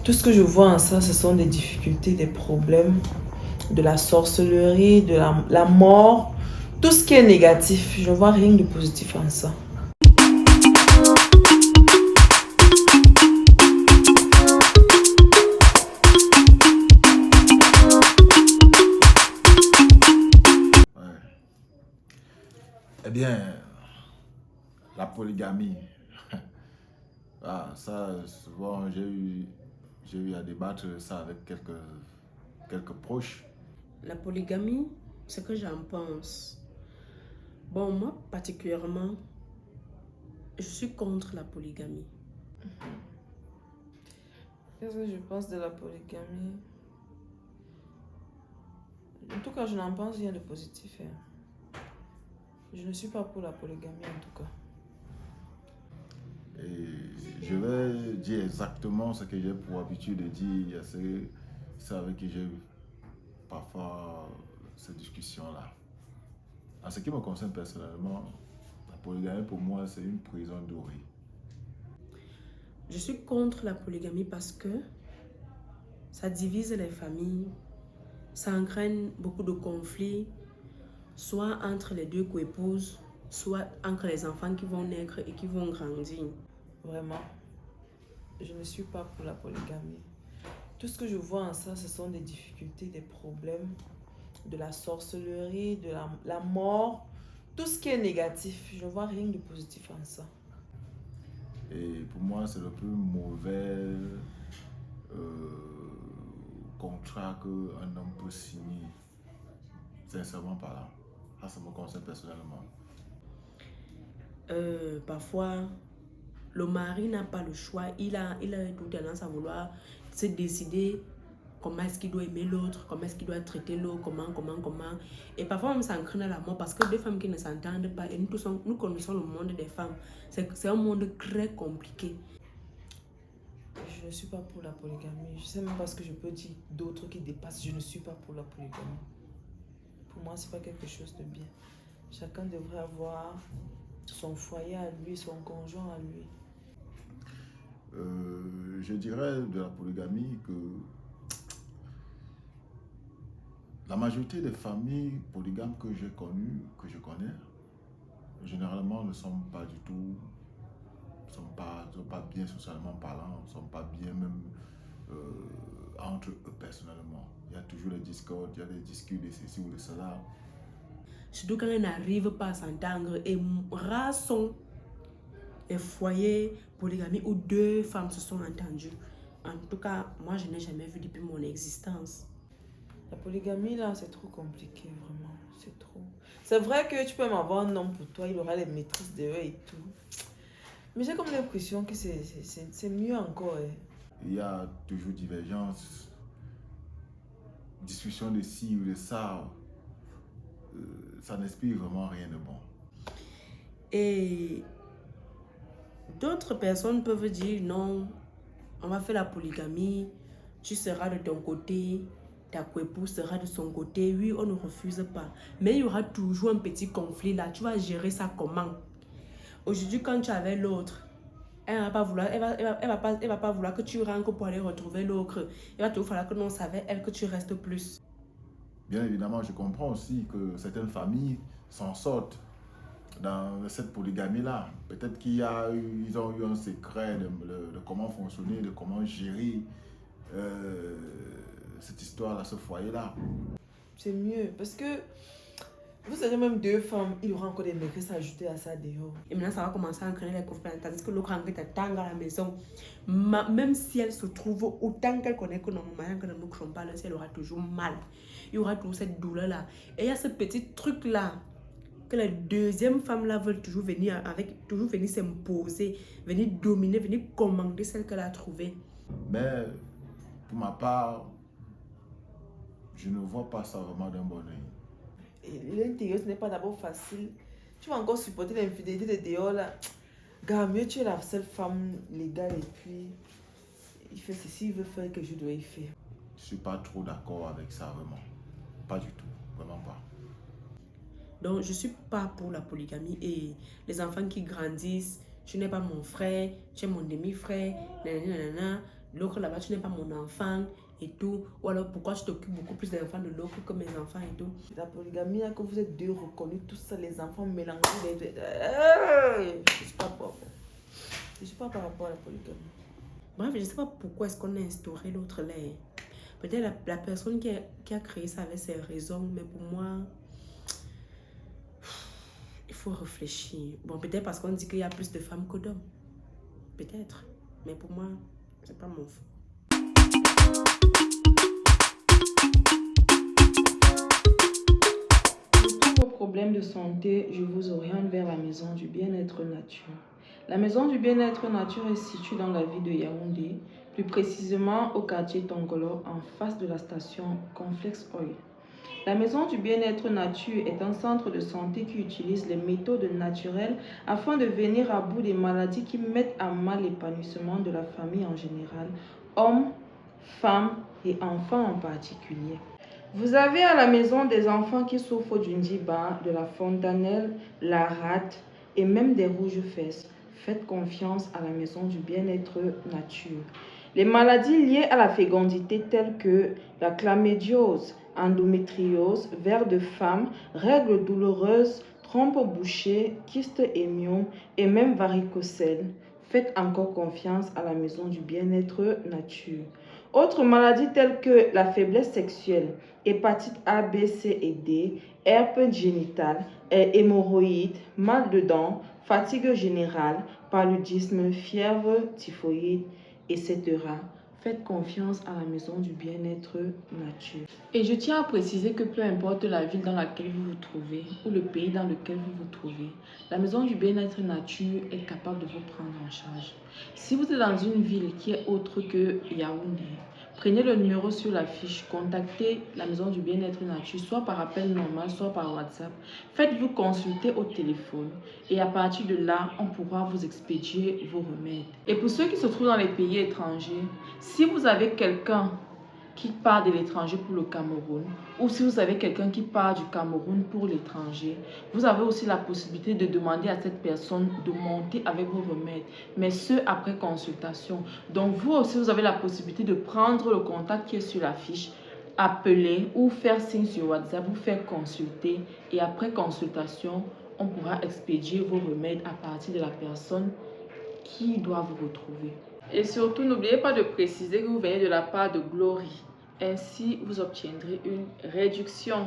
Tout ce que je vois en ça, ce sont des difficultés, des problèmes, de la sorcellerie, de la mort, tout ce qui est négatif. Je ne vois rien de positif en ça. Ouais. Eh bien, la polygamie, ah, ça, souvent, j'ai eu à débattre ça avec quelques proches. La polygamie, ce que j'en pense. Bon, moi particulièrement, je suis contre la polygamie. Qu'est-ce que je pense de la polygamie? En tout cas, je n'en pense rien de positif. Je ne suis pas pour la polygamie en tout cas. Et je vais dire exactement ce que j'ai pour habitude de dire à ceux avec qui j'ai eu parfois cette discussion-là. En ce qui me concerne personnellement, la polygamie pour moi, c'est une prison dorée. Je suis contre la polygamie parce que ça divise les familles, ça entraîne beaucoup de conflits, soit entre les deux coépouses, soit entre les enfants qui vont naître et qui vont grandir. Vraiment, je ne suis pas pour la polygamie. Tout ce que je vois en ça, ce sont des difficultés, des problèmes, de la sorcellerie, de la mort, tout ce qui est négatif. Je ne vois rien de positif en ça. Et pour moi, c'est le plus mauvais contrat qu'un homme peut signer, sincèrement parlant. Ça me concerne personnellement. Parfois, le mari n'a pas le choix. Il a toute tendance à vouloir se décider comment est-ce qu'il doit aimer l'autre, comment est-ce qu'il doit traiter l'autre, comment. Et parfois, même ça entraîne la mort parce que deux femmes qui ne s'entendent pas, et nous connaissons le monde des femmes. C'est un monde très compliqué. Je ne suis pas pour la polygamie. Je ne sais même pas ce que je peux dire d'autres qui dépassent. Je ne suis pas pour la polygamie. Pour moi, ce n'est pas quelque chose de bien. Chacun devrait avoir son foyer à lui, son conjoint à lui. Je dirais de la polygamie que la majorité des familles polygames que j'ai connues, que je connais, généralement ne sont pas du tout, ne sont pas bien socialement parlant, ne sont pas bien même entre eux personnellement. Il y a toujours des discordes, il y a des disputes de ceci ou de cela. Surtout quand elles n'arrivent pas à s'entendre. Et rares sont les foyers polygamie où deux femmes se sont entendues. En tout cas, moi, je n'ai jamais vu depuis mon existence. La polygamie, là, c'est trop compliqué, vraiment. C'est trop. C'est vrai que tu peux même avoir un homme pour toi, il aura les maîtrises de eux et tout. Mais j'ai comme l'impression que c'est mieux encore. Il y a toujours divergence, discussion de ci ou de ça. Ça n'inspire vraiment rien de bon. Et d'autres personnes peuvent dire non, on va faire la polygamie, tu seras de ton côté, ta coépouse sera de son côté. Oui, on ne refuse pas. Mais il y aura toujours un petit conflit là. Tu vas gérer ça comment? Aujourd'hui, quand tu avais l'autre, elle va pas vouloir, elle va pas vouloir que tu rentres pour aller retrouver l'autre. Il va toujours falloir que non, ça avec elle que tu restes plus. Bien évidemment, je comprends aussi que certaines familles s'en sortent dans cette polygamie-là. Peut-être ils ont eu un secret de comment fonctionner, de comment gérer euh, cette histoire-là, ce foyer-là. C'est mieux parce que vous savez, même deux femmes, il y aura encore des maîtresses à ajouter à ça dehors. Et maintenant, ça va commencer à entraîner les conflits. Tandis que l'autre rentre t'attend à la maison. Même si elle se trouve autant qu'elle connaît que normalement, que ne nous pas là, elle aura toujours mal. Il y aura toujours cette douleur-là. Et il y a ce petit truc-là que les deuxièmes femmes-là veulent toujours venir avec, toujours venir s'imposer, venir dominer, venir commander celle qu'elle a trouvée. Mais pour ma part, je ne vois pas ça vraiment d'un bon oeil. Et l'intérieur, ce n'est pas d'abord facile. Tu vas encore supporter l'infidélité de dehors là. Gars, mieux tu es la seule femme légale et puis il fait ceci, il veut faire que je dois y faire. Je ne suis pas trop d'accord avec ça, vraiment. Pas du tout, vraiment pas. Donc, je ne suis pas pour la polygamie et les enfants qui grandissent, tu n'es pas mon frère, tu es mon demi-frère, nanana, l'autre là-bas, tu n'es pas mon enfant et tout. Ou alors, pourquoi je t'occupe beaucoup plus des enfants de l'autre que mes enfants et tout. La polygamie, là, que vous êtes deux reconnus, tout ça, les enfants mélangés. Je suis pas pour. Je suis pas par rapport à la polygamie. Bref, je ne sais pas pourquoi est-ce qu'on a instauré l'autre là. Peut-être la personne qui a créé ça avait ses raisons, mais pour moi, il faut réfléchir. Bon, peut-être parce qu'on dit qu'il y a plus de femmes que d'hommes. Peut-être. Mais pour moi, c'est pas mon faux. Pour tous vos problèmes de santé, je vous oriente vers la maison du bien-être nature. La maison du bien-être nature est située dans la ville de Yaoundé, plus précisément au quartier Tongolo, en face de la station Complexe Oil. La maison du bien-être nature est un centre de santé qui utilise les méthodes naturelles afin de venir à bout des maladies qui mettent à mal l'épanouissement de la famille en général, hommes, femmes et enfants en particulier. Vous avez à la maison des enfants qui souffrent du ndiba, de la fontanelle, la rate et même des rouges-fesses. Faites confiance à la maison du bien-être nature. Les maladies liées à la fécondité telles que la chlamydiose, endométriose, vers de femme, règles douloureuses, trompes bouchées, kystes hémios et même varicocèle. Faites encore confiance à la maison du bien-être nature. Autres maladies telles que la faiblesse sexuelle, hépatite A, B, C et D, herpes génitale, hémorroïdes, mal de dents, fatigue générale, paludisme, fièvre, typhoïde, etc. Faites confiance à la maison du bien-être nature. Et je tiens à préciser que peu importe la ville dans laquelle vous vous trouvez ou le pays dans lequel vous vous trouvez, la maison du bien-être nature est capable de vous prendre en charge. Si vous êtes dans une ville qui est autre que Yaoundé, prenez le numéro sur la fiche, contactez la maison du bien-être nature, soit par appel normal, soit par WhatsApp. Faites-vous consulter au téléphone et à partir de là, on pourra vous expédier vos remèdes. Et pour ceux qui se trouvent dans les pays étrangers, si vous avez quelqu'un qui part de l'étranger pour le Cameroun, ou si vous avez quelqu'un qui part du Cameroun pour l'étranger, vous avez aussi la possibilité de demander à cette personne de monter avec vos remèdes, mais ce après consultation. Donc vous aussi, vous avez la possibilité de prendre le contact qui est sur la fiche, appeler ou faire signe sur WhatsApp, vous faire consulter et après consultation, on pourra expédier vos remèdes à partir de la personne qui doit vous retrouver. Et surtout, n'oubliez pas de préciser que vous venez de la part de Glory. Ainsi, vous obtiendrez une réduction.